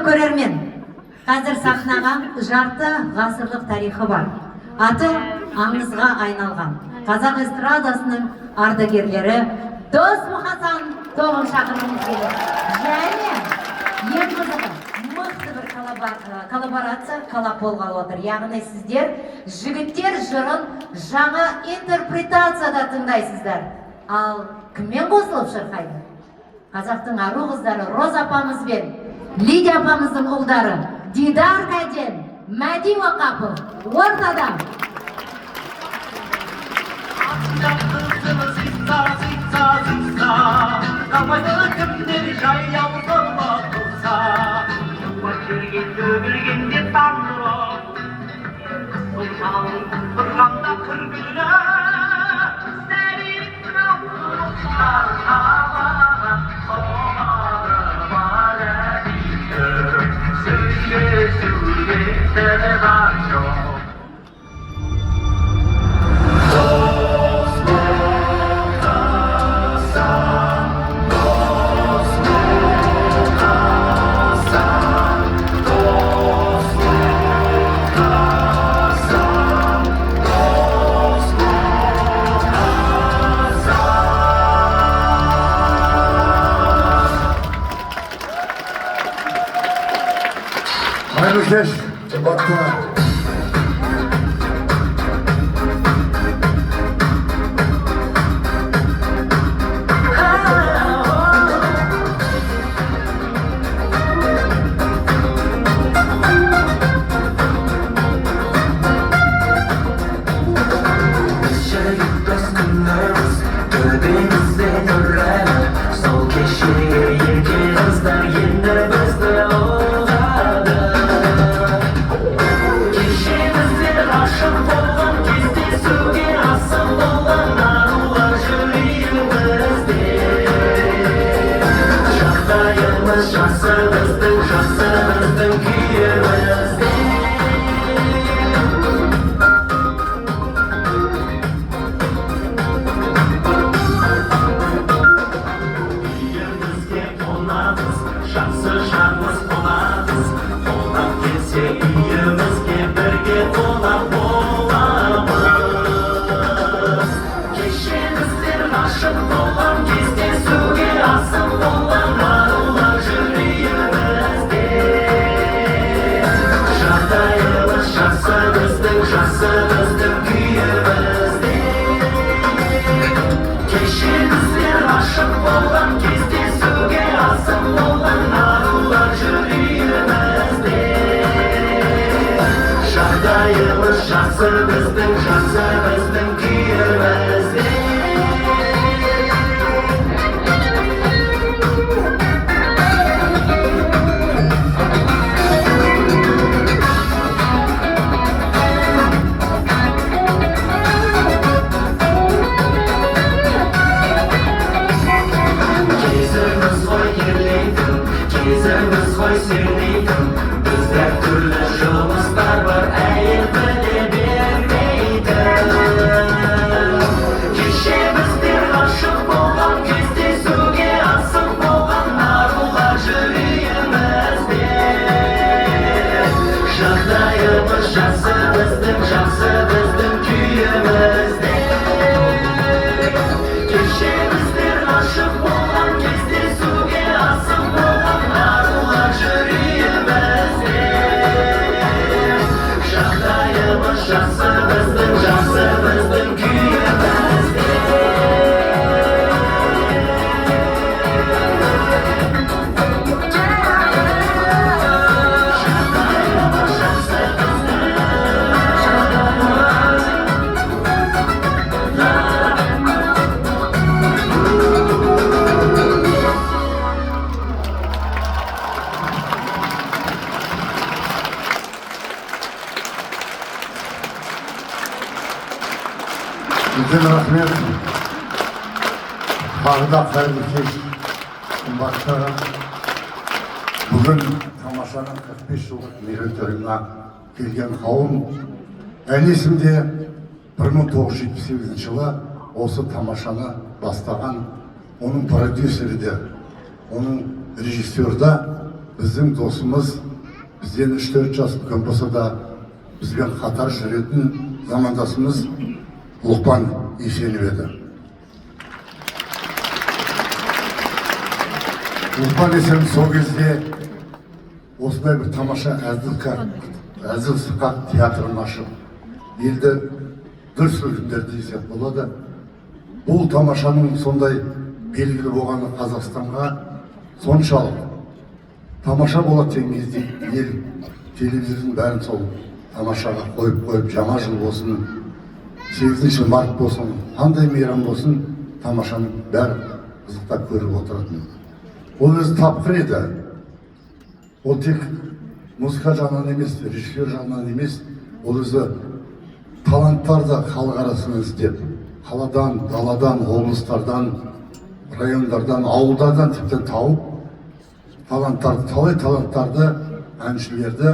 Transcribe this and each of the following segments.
көрермен, қазір сахнаға жарты ғасырлық тарихы бар. Аты аңызға айналған қазақ эстрадасының ардагерлері Досмұхасан Тоғын шақырғымыз келеді. Және ең қызығы мықты бір коллаборация коллап болғалы отыр. Яғни сіздер жігіттер жырын жаңа интерпретацияда тыңдайсыздар. Ал кіммен қосылып шырқайды? Қазақтың ару қыздары Роза апамыз бен Лидия апамыздың ұлдары Дидар Кәден, Мәди Уақапов ортада. Hayırlı keş, baktına. Bütün rahmet, Bağda Ferdi Başkanı bugün Tamaşanın 45 yıllık mereytoyuna kelген қауым ән есімде 1978 жылы осы Тамашаны бастаған, оның продюсері де, оның режиссері де біздің досымыз, бізден 3-4 жас үлкен болса да, бізбен қатар жүретін замандасымыз Лұқпан Есенов еді. Лұқпан Есенов сол кезде осындай бір тамаша әзіл-сықақ театрын ашып, елді дүр сілкіндірді десек болады. Бұл тамашаның сондай белгілі болғаны Қазақстанға соншалық тамаша болады деген кезде ел телевизордың бәрін сол тамашаға қойып, жаңа жыл болсын, 8 март болсын, қандай мейрам болсын, тамашаның бәрі қызықтап көріп отыратын. Ол өзі тапқыр еді. Ол тек музыка жағынан емес, режиссер жағынан емес, ол өзі таланттарды халық арасынан іздеп, қаладан, даладан, облыстардан, райондардан, ауылдардан тіптен тауып, талай таланттарды, әншілерді,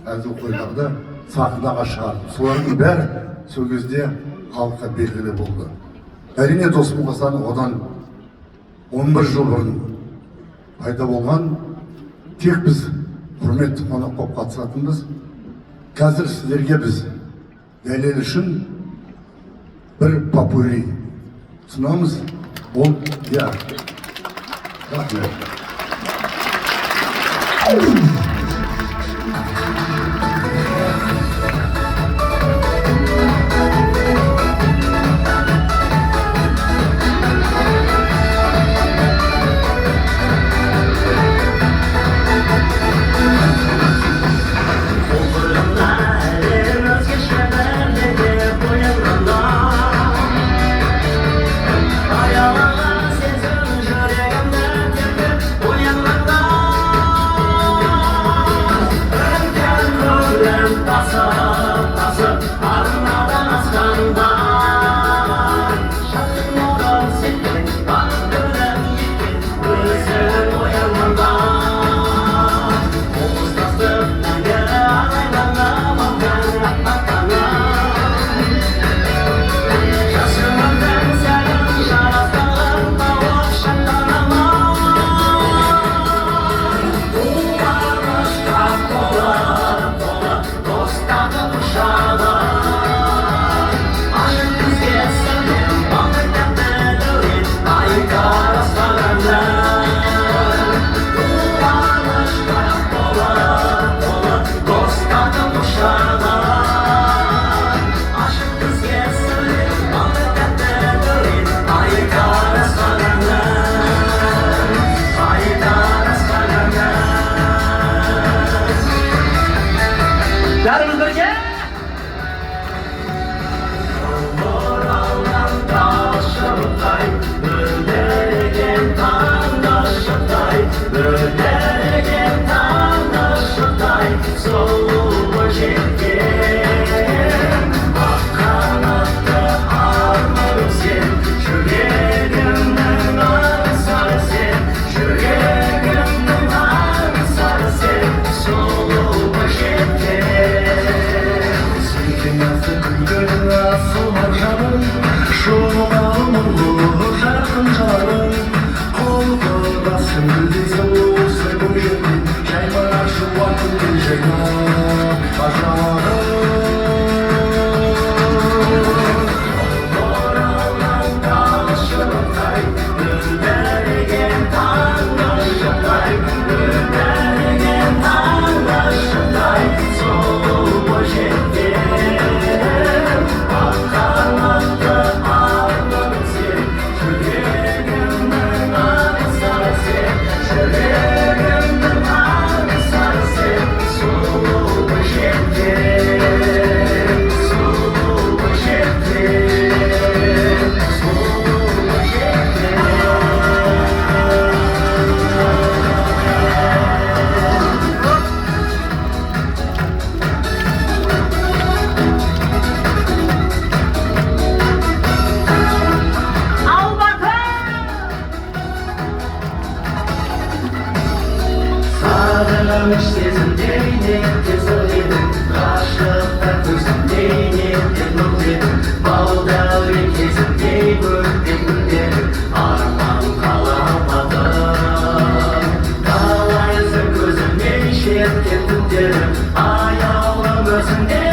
әзіл-қойларды сахнаға шығарды. Солардың бәрі сол кезде халыққа белгілі болды. Әрине Досым Қасан одан 11 жыл бұрын пайда болған, тек біз құрметті қонақ болып қатысатынбыз. Қазір сіздерге біз дәлел үшін бір попурри ұсынамыз. Ол рахмет. Arman kalamadım, kalay кешірім аяулым өзіңде